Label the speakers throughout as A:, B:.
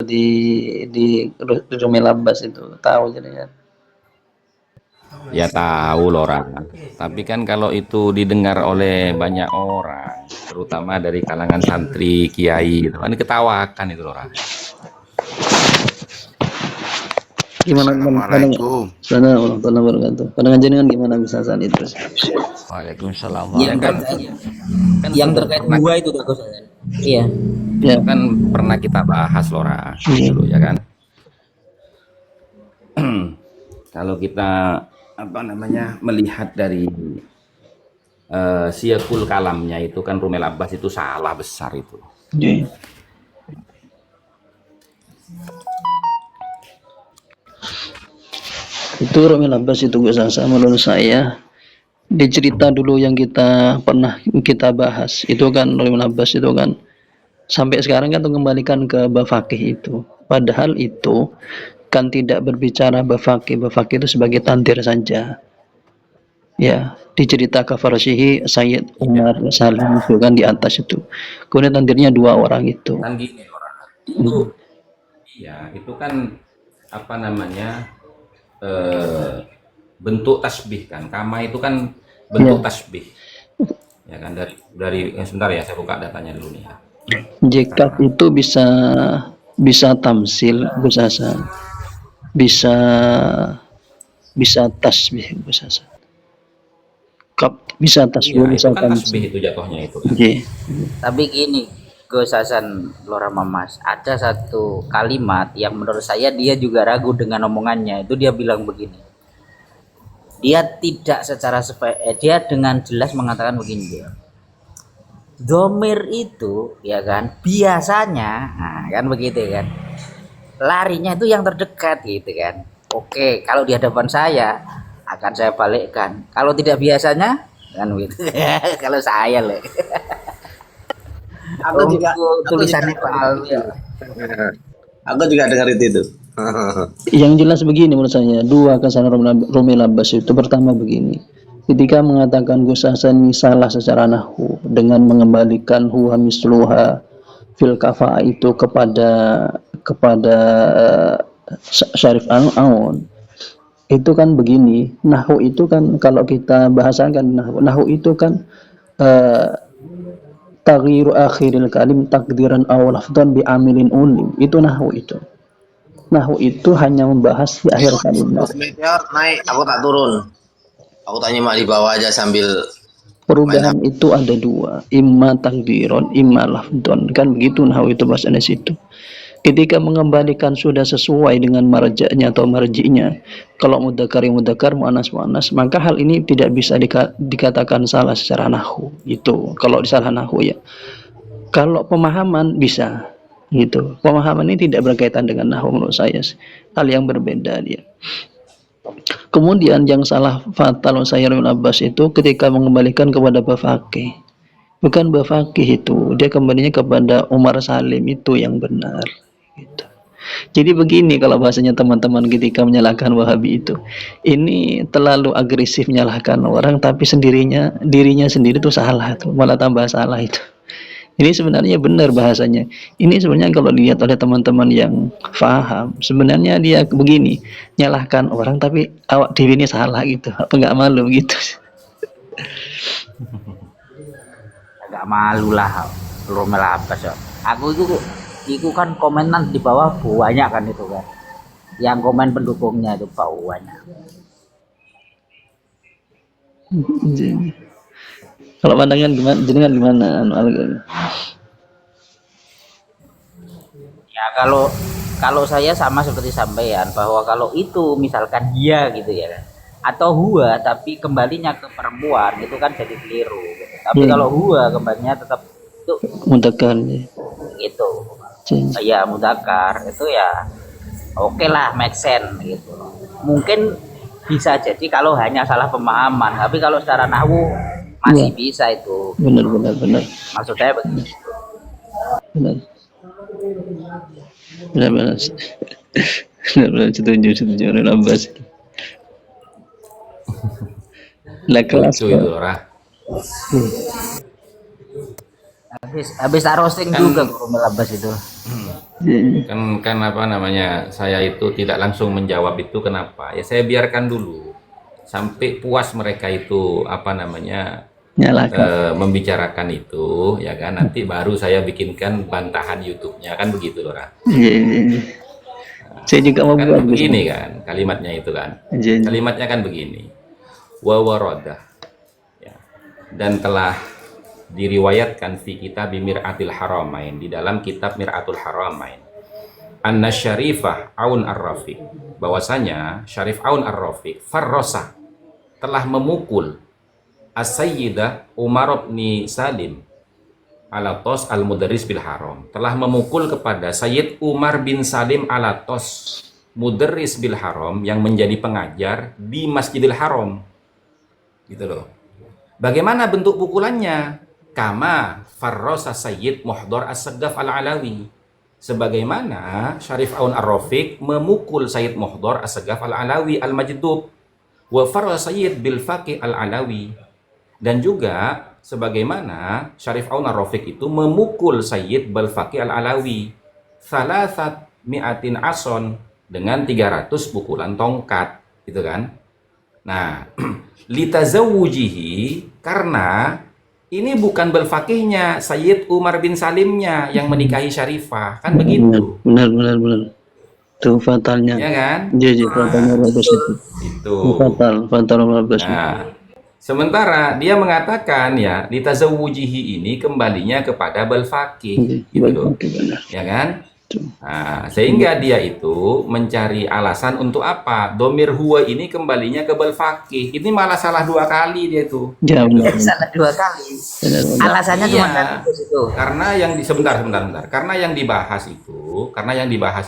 A: di Rumel Abbas itu tahu jadi ya.
B: Ya tahu Lora. Tapi kan kalau itu didengar oleh banyak orang, terutama dari kalangan santri, kiai, gitu kan diketawakan itu Lora.
A: Gimana
C: Assalamualaikum.
A: sana warahmatullahi wabarakatuh. Pandangan jenengan gimana bisa saat itu?
B: Waalaikumsalam.
D: Yang
B: Kan,
D: terkait
B: kan
D: yang
B: sudah
D: terkait
B: pernah,
D: gua itu tuh Gus. Iya.
A: Ya,
B: kan pernah kita bahas Lora
A: iya.
B: dulu ya kan. Kalau kita apa namanya melihat dari siyakul kalamnya itu kan Rumel Abbas itu salah besar itu.
A: Iya. Itu Rumel Abbas itu Gus Hasan menurut saya di cerita dulu yang kita pernah kita bahas itu kan Rumel Abbas itu kan sampai sekarang kan mengembalikan ke Bafakih itu. Padahal itu kan tidak berbicara Bafakih itu sebagai tantir saja. Ya, di cerita Kafarsihi Sayyid Umar Salim itu kan di atas itu. Kemudian tantirnya 2 orang itu.
B: Kan gini Lora. Itu iya, itu kan apa namanya bentuk tasbih kan. Kama itu kan bentuk tasbih. Ya kan dari sebentar ya saya buka datanya dulu nih ya.
A: Jekap itu bisa tamsil Gus Hasan. Bisa tasbih Gus Hasan. Kap bisa tasbih
B: Iya,
A: bisa
B: itu kan tasbih
A: tamsil.
B: itu jatuhnya itu kan.
A: Oke.
D: Tapi gini, Gus Hasan Lora Mamas, ada satu kalimat yang menurut saya dia juga ragu dengan omongannya. Itu dia bilang begini. Dia tidak secara dia dengan jelas mengatakan begini dia. Domir itu ya kan biasanya nah, kan begitu kan. Larinya itu yang terdekat gitu kan. Oke, kalau di hadapan saya akan saya balikkan. Kalau tidak biasanya kan gitu. Kalau saya loh.
E: Aku juga
D: Tulisannya Pak Alwi.
E: aku juga dengar itu.
A: Yang jelas begini menurut saya, 2 kesalahan Rumel Abbas itu pertama begini. Ketika mengatakan Gus Hasan salah secara nahwu dengan mengembalikan huwa misluha fil kafa itu kepada Syarif Aun. Itu kan begini, nahwu itu kan kalau kita bahasakan nahwu itu kan taghyiru akhiril kalim takdiran aw lafdhan bi amilin ulim. Itu nahwu itu. Nahwu itu hanya membahas di akhir kalimat.
E: Meteor naik, aku tak turun. Aku tak nyimak di bawah aja sambil
A: Perubahan itu ada 2, imma takdiron, imma lafdhon. Kan begitu nahwu itu bahasanya situ. Ketika mengembalikan sudah sesuai dengan marja'nya atau marji'nya, kalau mudzakkar mudzakkar, muannas muannas, maka hal ini tidak bisa dikatakan salah secara nahwu. Itu kalau salah nahwu ya. Kalau pemahaman bisa gitu. Pemahaman ini tidak berkaitan dengan nahwu menurut saya. Hal yang berbeda dia. Kemudian yang salah fatal saya Rumel Abbas itu ketika mengembalikan kepada Bafakih. Bukan Bafakih itu, dia kembalinya kepada Umar Salim itu yang benar. Gitu. Jadi begini kalau bahasanya teman-teman ketika menyalahkan Wahabi itu, ini terlalu agresif menyalahkan orang, tapi dirinya sendiri itu salah, tuh malah tambah salah itu. Ini sebenarnya benar bahasanya. Ini sebenarnya kalau dilihat oleh teman-teman yang paham, sebenarnya dia begini, nyalahkan orang tapi awak diri ini salah gitu. Apa nggak malu gitu?
D: Agak malu lah Rumel Abbas ya. Aku itu kan komenan di bawah banyak kan itu kan. Yang komen pendukungnya itu banyak.
A: Kalau pandangan gimana? Jenengan gimana?
D: Ya kalau saya sama seperti sampean bahwa kalau itu misalkan dia gitu ya kan atau huwa tapi kembalinya ke perempuan itu kan jadi keliru gitu. Tapi kalau huwa kembalinya tetap itu
A: mudzakkar
D: gitu. Ya mudzakkar itu ya oke lah make sense gitu. Mungkin bisa jadi kalau hanya salah pemahaman, tapi kalau secara nahwu masih bisa itu.
A: Benar.
D: Maksud saya begitu.
A: Benar. Setuju Rumel Abbas. Lah kelas
B: Itu Lora.
D: Habis tak roasting
B: Kan
D: juga kok Romel Abbas itu.
B: kan apa namanya, saya itu tidak langsung menjawab itu kenapa? Ya saya biarkan dulu sampai puas mereka itu apa namanya
A: Nyalakan.
B: membicarakan itu, ya kan? Nanti baru saya bikinkan bantahan YouTube-nya, kan begitu loh, Ra.
A: Iya. Saya juga mau buat
B: Kan
A: Gus.
B: begini kan kalimatnya itu kan.
A: Iya.
B: Kalimatnya kan begini. Wa waradah, ya. Dan telah diriwayatkan fi kitab Mir'atil Haramain, di dalam kitab Mir'atul Haramain, anna Syarifah Aun Ar-Rafiq, bahwasanya Syarif Aun Ar-Rafiq farrosa, telah memukul As-Sayyidah Umar bin Salim Alatos Al-Mudarris bil Haram, telah memukul kepada Sayyid Umar bin Salim Alatos Mudarris bil Haram, yang menjadi pengajar di Masjidil Haram, gitu loh. Bagaimana bentuk pukulannya? Kama farrosa Sayyid Muhdar As-Saggaf Al-Alawi, sebagaimana Syarif Aun Ar-Rafiq memukul Sayyid Muhdar As-Saggaf Al-Alawi Al-Majdub, wa farrosa Sayyid bil Faqih Al-Alawi, dan juga sebagaimana Syarif Aun Ar-Rafiq itu memukul Sayyid bil Faqih Al-Alawi salasat mi'atin ason, dengan 300 pukulan tongkat, gitu kan. Nah, litazawujihi, karena ini bukan belfakihnya Sayyid Umar bin Salimnya yang menikahi Syarifah, kan begitu,
A: Benar. Itu fatalnya.
B: ya kan?
A: Jadi fatalnya Abbas itu.
B: Itu.
A: Fatal Abbas.
B: Nah, sementara dia mengatakan ya litazawujihi ini kembalinya kepada belfakih, gitu loh,
A: Oke, benar.
B: ya kan? Nah, sehingga dia itu mencari alasan untuk apa? Domir huwa ini kembalinya ke belfakih. Ini malah salah 2 kali dia itu.
A: Ya, benar.
D: Salah 2 kali.
A: Benar.
D: Alasannya cuma
B: Iya.
D: satu itu.
B: Karena yang sebentar. Karena yang dibahas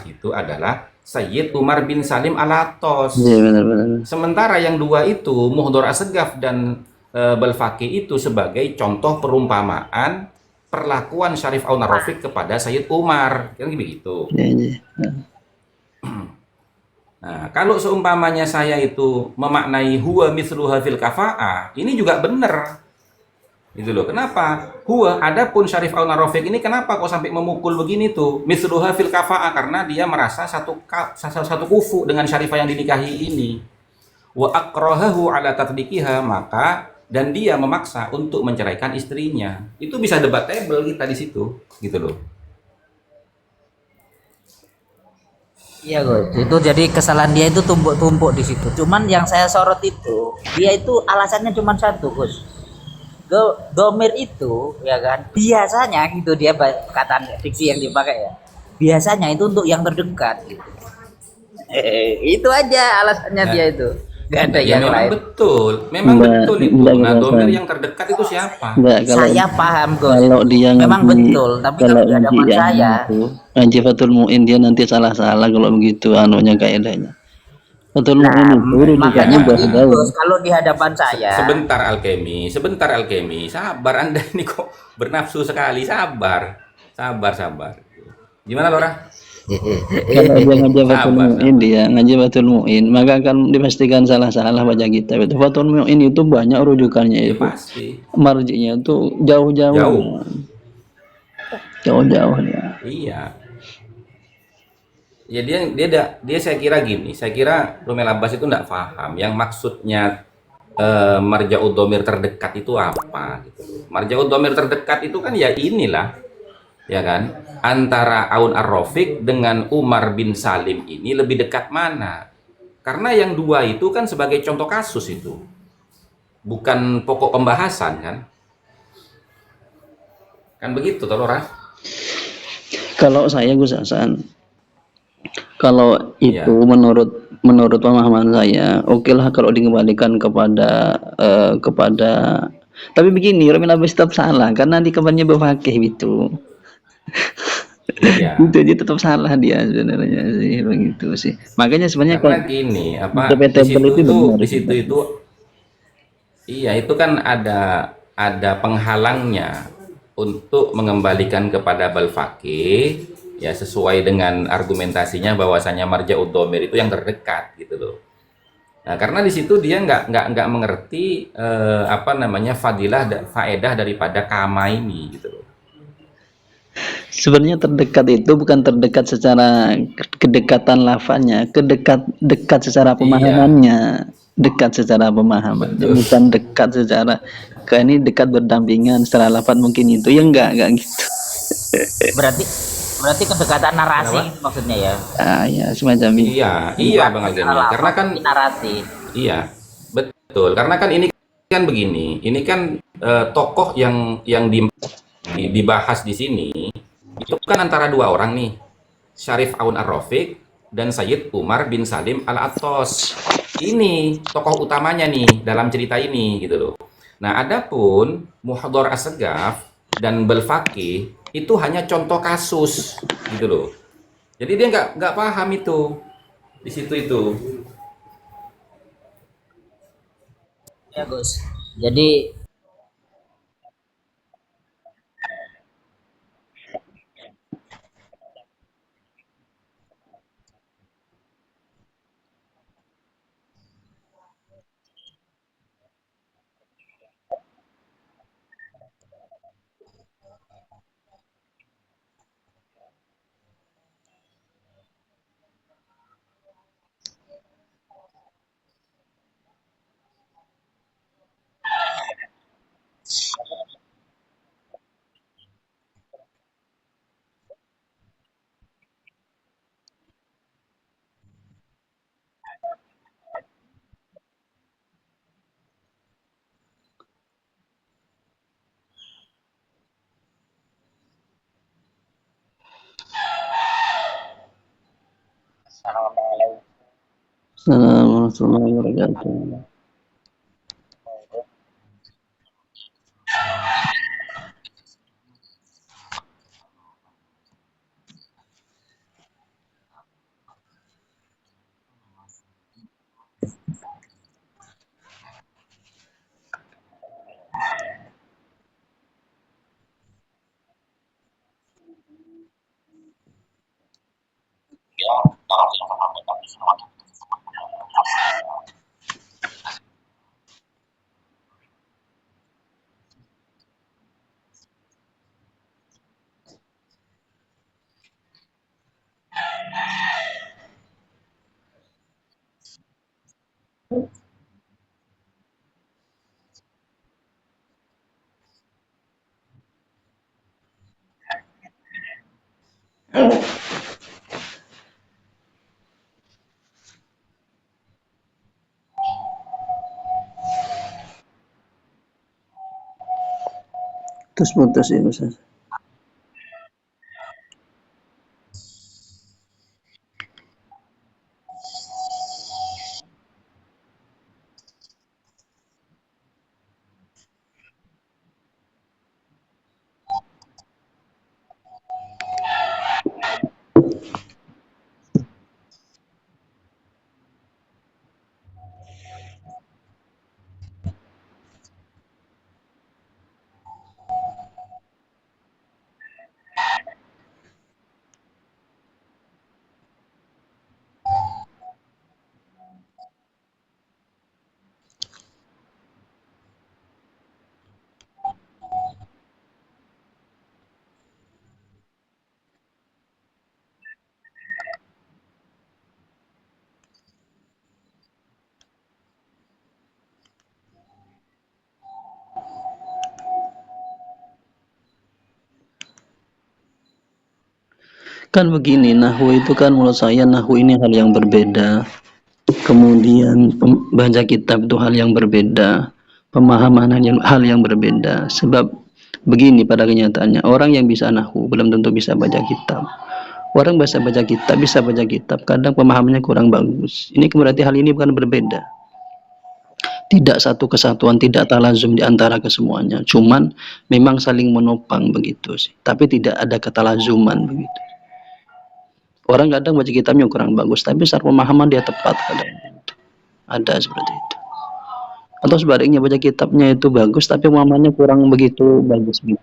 B: itu adalah Sayyid Umar bin Salim Alatos.
A: Iya, benar.
B: Sementara yang 2 itu Muhdar As-Saggaf dan Balfaqih itu sebagai contoh perumpamaan perlakuan Syarif Aun Ar-Rafiq kepada Sayyid Umar, kan begitu.
A: Iya.
B: Nah, kalau seumpamanya saya itu memaknai huwa mithluha fil kafa'ah, ini juga benar. Gitu loh. Kenapa? Huwa, adapun Syarif Aun Ar-Rafiq ini kenapa kok sampai memukul begini tuh? Mithluha fil kafa'ah, karena dia merasa satu kufu dengan Syarifah yang dinikahi ini. Wa akrahahu ala tatbiqiha, maka dan dia memaksa untuk menceraikan istrinya. Itu bisa debatable kita di situ, gitu loh.
D: Iya Gus, itu jadi kesalahan dia itu tumpuk-tumpuk di situ. Cuman yang saya sorot itu, dia itu alasannya cuma satu Gus. Domir itu, ya kan, biasanya gitu dia kata diksi yang dipakai ya. Biasanya itu untuk yang terdekat. Gitu. Itu aja alasannya dia itu. Gak ada
B: Ya
D: yang
B: memang
D: lain.
B: betul, memang betul itu. Nah, domir yang terdekat itu siapa?
D: Saya paham Gus.
A: Kalau dia
D: Memang
A: ngaji,
D: betul, tapi kalau di hadapan saya,
A: ngaji Fathul Mu'in dia nanti salah-salah kalau begitu anunya kaidahnya. Fathul Mu'in itu
D: makanya
A: rujukannya
D: begini
A: jauh.
D: Gus, kalau di hadapan saya,
B: Sebentar Alkemi, sabar, Anda ini kok bernafsu sekali, sabar. Gimana Lora?
A: Kalau dia ngaji Fathul Mu'in, dia ngaji Fathul Mu'in, maka akan dipastikan salah-salah baca kitab itu. Fathul Mu'in itu banyak rujukannya
B: Ya
A: itu.
B: pasti.
A: Marjinya itu jauh-jauh. Jauh-jauh ya.
B: Iya. Ya dia saya kira gini, saya kira Romel Abbas itu enggak paham yang maksudnya marja'ud dhamir terdekat itu apa gitu. Marja'ud dhamir terdekat itu kan ya inilah, ya kan, antara Aun Ar-Rafiq dengan Umar bin Salim ini lebih dekat mana? Karena yang 2 itu kan sebagai contoh kasus itu, bukan pokok pembahasan kan begitu toh Lora?
A: Kalau saya Gus Hasan, kalau itu
B: Iya.
A: menurut pemahaman saya, oke lah kalau dikembalikan kepada tapi begini, Romel Abbas tetap salah karena dikembalinya berfakih itu.
B: Iya.
A: Itu dia tetap salah dia sebenarnya sih begitu sih. Makanya sebenarnya
B: Karena gini, apa
A: benar.
B: di situ itu iya, itu kan ada penghalangnya untuk mengembalikan kepada Balfaqih ya sesuai dengan argumentasinya bahwasanya marja'ud dhamir itu yang terdekat gitu loh. Nah, karena di situ dia nggak mengerti apa namanya faedah daripada kama ini gitu loh.
A: Sebenarnya terdekat itu bukan terdekat secara kedekatan lafaznya, dekat secara
B: Iya,
A: pemahamannya, dekat secara pemahamannya,
B: betul.
A: bukan dekat secara ini dekat berdampingan secara lafaz mungkin itu ya enggak gitu.
D: Berarti berarti kedekatan narasi
B: Kenapa?
D: gitu maksudnya ya.
A: Ya semacam itu.
B: Iya, iya
D: Bukan
B: Bang
D: secara
B: Algani. Karena
D: lafaz
B: kan
D: tapi narasi.
B: iya, betul. Karena kan ini kan begini, ini kan tokoh yang dibahas di sini itu kan antara dua orang nih, Syarif Aun Ar-Rafiq dan Sayyid Umar bin Salim Al-Attas. Ini tokoh utamanya nih dalam cerita ini gitu loh. Nah, adapun Muhadhar As-Segaf dan Belfaqih itu hanya contoh kasus gitu loh. Jadi dia nggak paham itu di situ itu.
D: Ya, Gus. Jadi
A: Assalamualaikum warahmatullahi wabarakatuh. Terus putus ya Ustaz. Kan begini, nahwu itu kan menurut saya nahwu ini hal yang berbeda. Kemudian baca kitab itu hal yang berbeda. Pemahaman hal yang berbeda. Sebab begini pada kenyataannya, orang yang bisa nahwu belum tentu bisa baca kitab. Orang bisa baca kitab, kadang pemahamannya kurang bagus. Ini berarti hal ini bukan berbeda. Tidak satu kesatuan, tidak talazum di antara kesemuanya. Cuman memang saling menopang begitu sih. Tapi tidak ada ketalazuman begitu. Orang kadang baca kitabnya kurang bagus, tapi secara pemahaman dia tepat kadang. Ada seperti itu. Atau sebaliknya baca kitabnya itu bagus, tapi pemahamannya kurang begitu bagus gitu.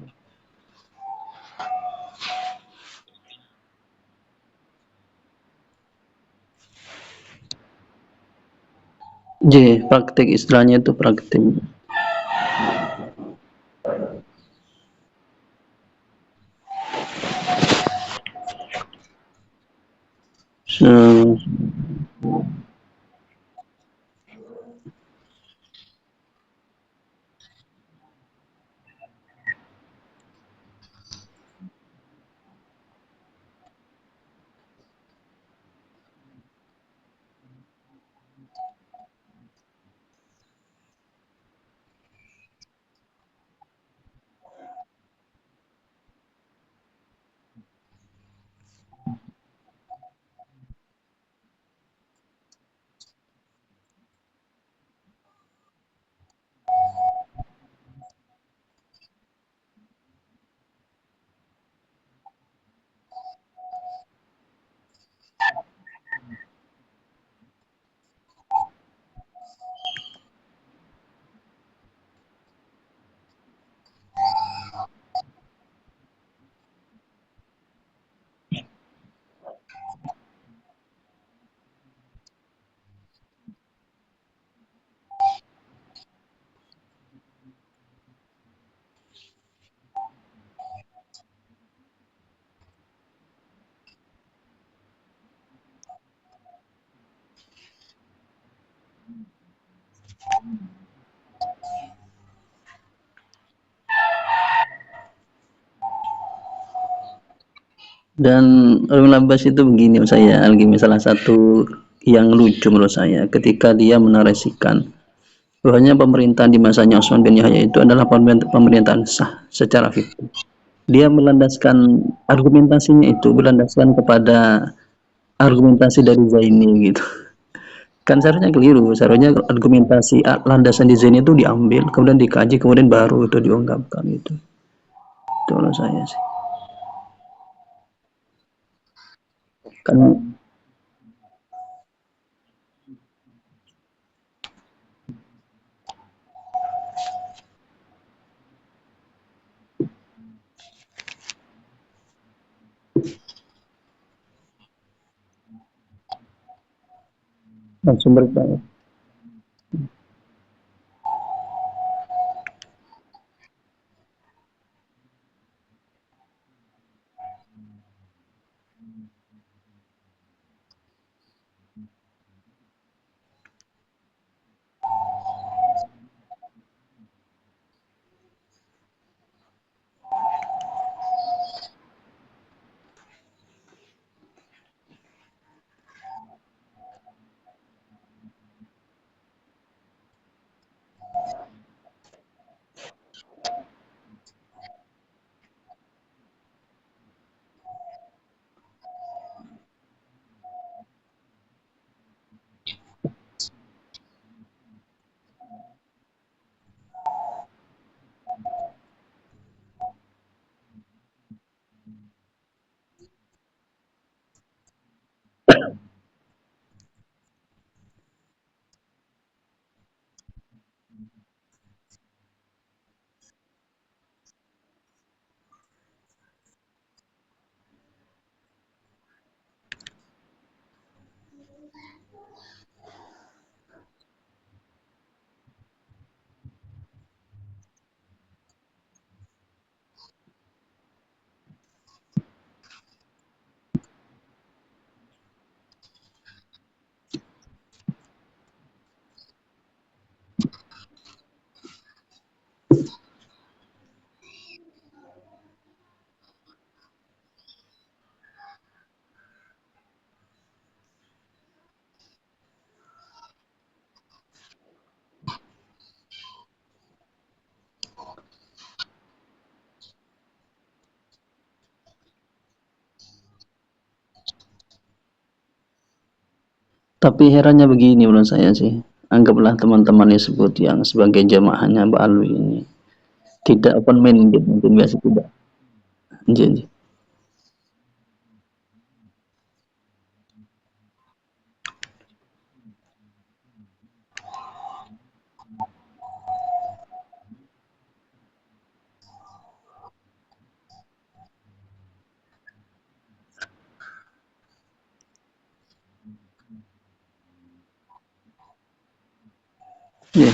A: Praktik istilahnya itu praktik. So, dan Rumi Labas itu begini menurut saya, Algimi, salah satu yang lucu menurut saya ketika dia menarasikan bahwanya pemerintahan di masanya Utsman bin Yahya itu adalah pemerintahan sah secara fikih. Dia melandaskan argumentasinya itu berlandaskan kepada argumentasi dari Zaini gitu. Kan seharusnya keliru, seharusnya argumentasi landasan di Zaini itu diambil, kemudian dikaji, kemudian baru itu diungkapkan itu. Itu menurut saya sih. Kan langsung bertanya. Tapi herannya begini menurut saya sih. Anggaplah teman-teman disebut yang sebagai jamaahnya Mbak Alwi ini tidak open minded, mungkin biasa tidak. Jadi, ya.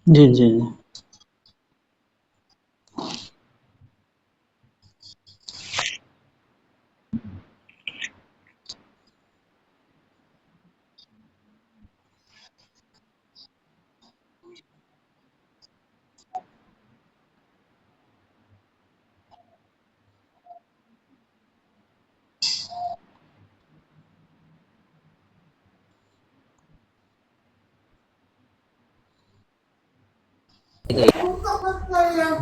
A: Ji, ji.
D: Itu ya,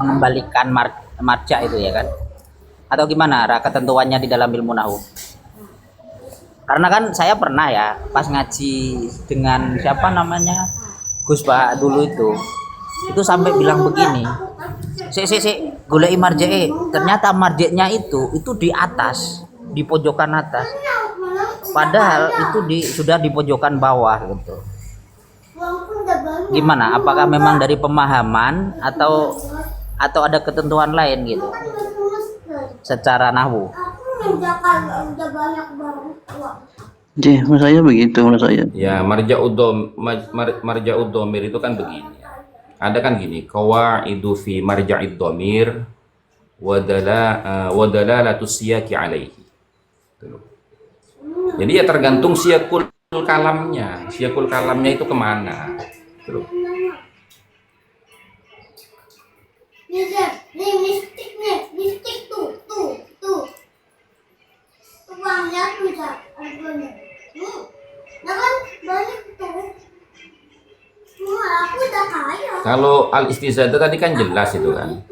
D: mengembalikan marja itu ya kan? Atau gimana ketentuannya di dalam ilmu nahu? Karena kan saya pernah ya pas ngaji dengan siapa namanya Gus Bah dulu itu sampai bilang begini, si golei marjae, ternyata marjeknya itu di atas, di pojokan atas, padahal itu sudah di pojokan bawah gitu. Gimana? Apakah memang dari pemahaman atau ada ketentuan lain gitu secara nahwu?
A: Ji, menurut saya begitu, menurut saya.
B: Ya, marja'ud dhamir itu kan begini. Ada kan gini, qawaidu fi marja'id dhamir wa dalalatus siyaqi alaihi. Jadi ya tergantung siyakul kalamnya. Siyakul kalamnya itu kemana? Tuh.
C: Nih, mistik tuh. Uangnya tuh, harganya. Nah kan banyak tuh. Aku udah kaya.
B: Kalau al-istizadah tadi kan jelas itu kan.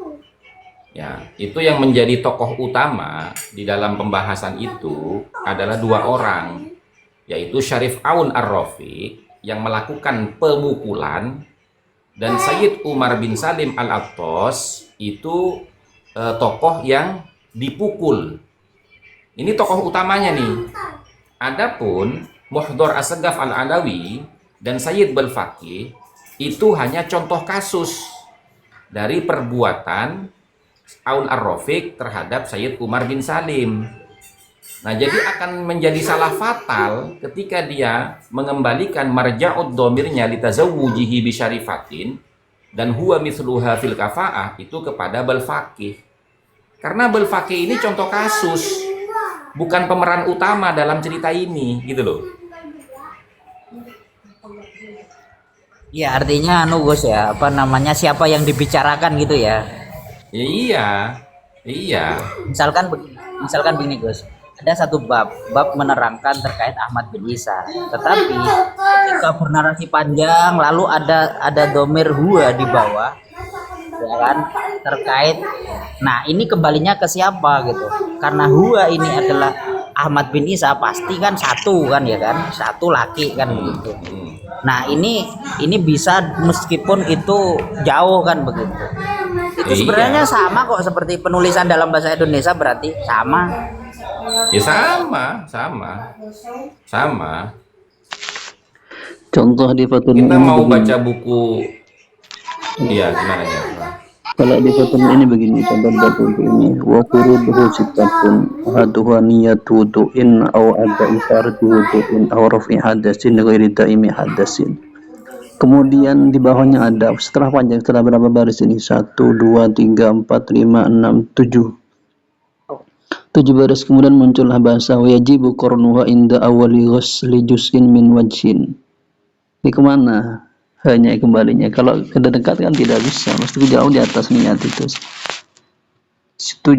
B: Ya, itu yang menjadi tokoh utama di dalam pembahasan itu adalah dua orang, yaitu Syarif Aun Ar-Rafiq yang melakukan pemukulan dan Sayyid Umar bin Salim Al-Attas itu tokoh yang dipukul. Ini tokoh utamanya nih. Adapun Muhdhar As-Saggaf Al-Alawi dan Sayyid Balfaqih itu hanya contoh kasus dari perbuatan Aun Ar-Rafiq terhadap Sayyid Umar bin Salim. Nah, jadi akan menjadi salah fatal ketika dia mengembalikan marja'ud dhamirnya litazawwujihi bi syarifatin dan huwa mithluha fil kafa'ah itu kepada Balfaqih. Karena Balfaqih ini contoh kasus, bukan pemeran utama dalam cerita ini, gitu loh.
D: Ya artinya Gus ya, apa namanya, siapa yang dibicarakan gitu ya.
B: Ya, iya.
D: Misalkan begini Gus, ada satu bab menerangkan terkait Ahmad bin Isa, tetapi ketika bernarasi panjang lalu ada domir huwa di bawah, ya kan, terkait. Nah ini kembalinya ke siapa gitu? Karena huwa ini adalah Ahmad bin Isa, pasti kan satu kan ya kan, satu laki kan begitu. Nah ini bisa meskipun itu jauh kan begitu. Itu sebenarnya sama kok seperti penulisan dalam bahasa Indonesia, berarti sama.
B: Ya sama.
A: Contoh di Fathul
B: Kita
A: Mu'in
B: mau
A: begini.
B: baca buku, iya gimana ya?
A: Kalau di Fathul Mu'in ini begini, contoh batu ini. Wa furuduhu sitatun ahaduha niyat wudu'in aw ada'i fardu wudu'in aw rafi hadasin ghairi daimi hadasin. Kemudian di bawahnya ada setelah panjang, setelah berapa baris ini? 1, 2, 3, 4, 5, 6, 7 baris. Kemudian muncullah bahasa wajibu qarnuha inda awali ghusli juz'in min wajhin. Ini kemana hanya kembalinya? Kalau ke dekat kan tidak bisa, mesti jauh di atas niat itu. 7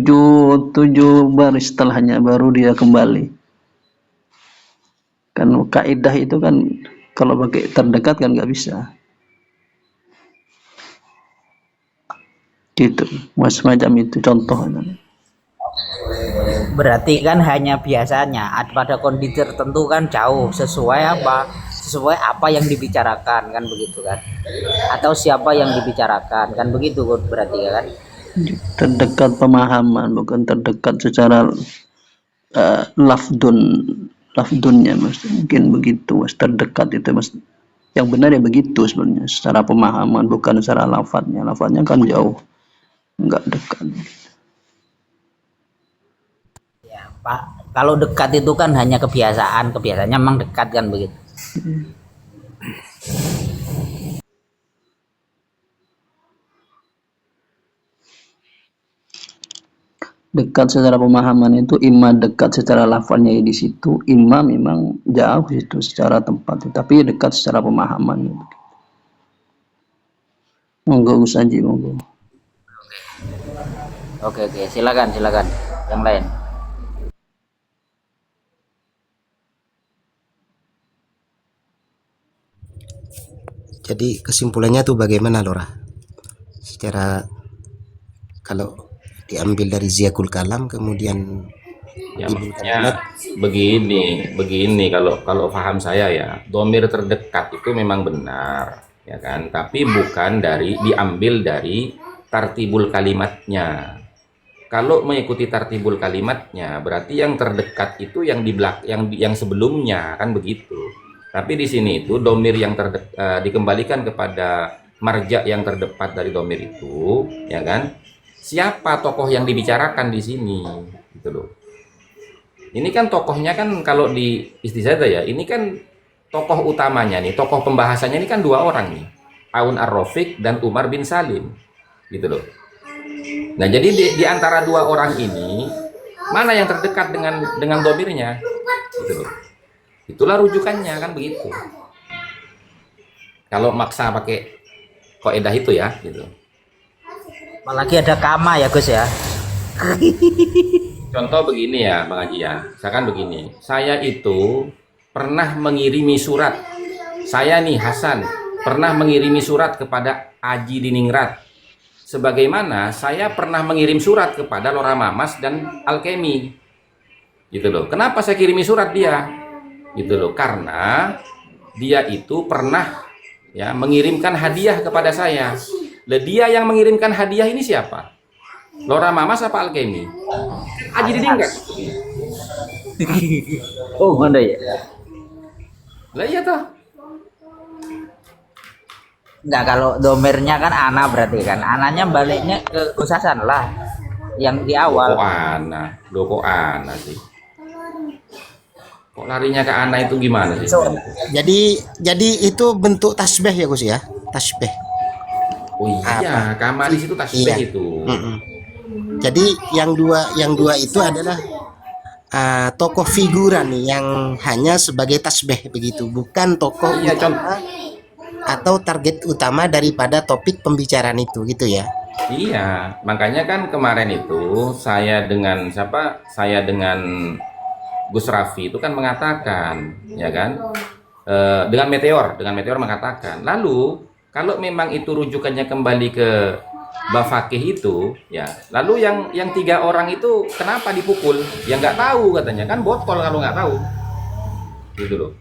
A: baris setelahnya baru dia kembali. Kan kaidah itu kan kalau pakai terdekat kan nggak bisa. Gitu, macam itu contohnya.
D: Berarti kan hanya biasanya pada kondisi tertentu kan jauh sesuai apa yang dibicarakan kan begitu kan, atau siapa yang dibicarakan kan begitu berarti kan.
A: Terdekat pemahaman, bukan terdekat secara lafdunnya, mas. Mungkin begitu, mas. Terdekat itu, mas. Yang benar ya begitu sebenarnya, secara pemahaman, bukan secara lafadznya. Lafadznya kan jauh, nggak dekat.
D: Ya Pak, kalau dekat itu kan hanya kebiasaannya memang dekat kan begitu.
A: Dekat secara pemahaman itu imma dekat secara lafalnya di situ, imma memang jauh itu secara tempat, tapi dekat secara pemahaman. Monggo Gus Anji, monggo.
D: Oke, silakan yang lain.
F: Jadi kesimpulannya tuh bagaimana Lora? Secara kalau diambil dari Ziyakul Kalam kemudian
B: Ya
F: Ibnu
B: maksudnya
F: Kalimat,
B: begini kalau paham saya ya, domir terdekat itu memang benar, ya kan? Tapi bukan diambil dari tartibul kalimatnya. Kalau mengikuti tartibul kalimatnya, berarti yang terdekat itu yang di yang sebelumnya, kan begitu. Tapi di sini itu domir yang dikembalikan kepada marja yang terdekat dari domir itu, ya kan? Siapa tokoh yang dibicarakan di sini, gitu loh. Ini kan tokohnya kan kalau di istizadah ya, ini kan tokoh utamanya nih, tokoh pembahasannya ini kan dua orang nih, Aun Ar-Rafiq dan Umar bin Salim, gitu loh. Nah jadi di antara dua orang ini, mana yang terdekat dengan domirnya, gitu loh. Itulah rujukannya kan begitu. Kalau maksa pakai kaidah itu ya, gitu.
D: Apalagi ada kama ya Gus ya.
B: Contoh begini ya Bang Haji ya, misalkan begini, saya itu pernah mengirimi surat, saya nih Hasan, pernah mengirimi surat kepada Aji Diningrat, sebagaimana saya pernah mengirim surat kepada Lora Mamas dan Alkemi, gitu loh. Kenapa saya kirimi surat dia? Gitu loh, karena dia itu pernah ya mengirimkan hadiah kepada saya. Lah dia yang mengirimkan hadiah ini siapa? Lora Mamas apa Alkemi? Aji Diningrat.
D: Oh, mana ya?
B: Lah iya toh.
D: Enggak, kalau domirnya kan ana berarti kan. Ananya baliknya ke Gus Hasan lah. Yang di awal.
B: Kok Ana sih? Kok larinya ke Ana itu gimana sih?
F: jadi itu bentuk tasbih ya Gus ya, tasbih.
B: Oh iya, kamar di situ tasbih
F: Iya.
B: itu.
F: Jadi yang dua itu adalah tokoh figuran yang hanya sebagai tasbih begitu, bukan tokoh
B: Iya,
F: utama atau target utama daripada topik pembicaraan itu gitu ya.
B: Iya, makanya kan kemarin itu saya dengan siapa? Saya dengan Gus Raffi itu kan mengatakan, ya kan? Dengan Meteor mengatakan. Lalu kalau memang itu rujukannya kembali ke Bafakih itu, ya. Lalu yang tiga orang itu kenapa dipukul? Ya nggak tahu katanya, kan botol kalau nggak tahu, gitu loh.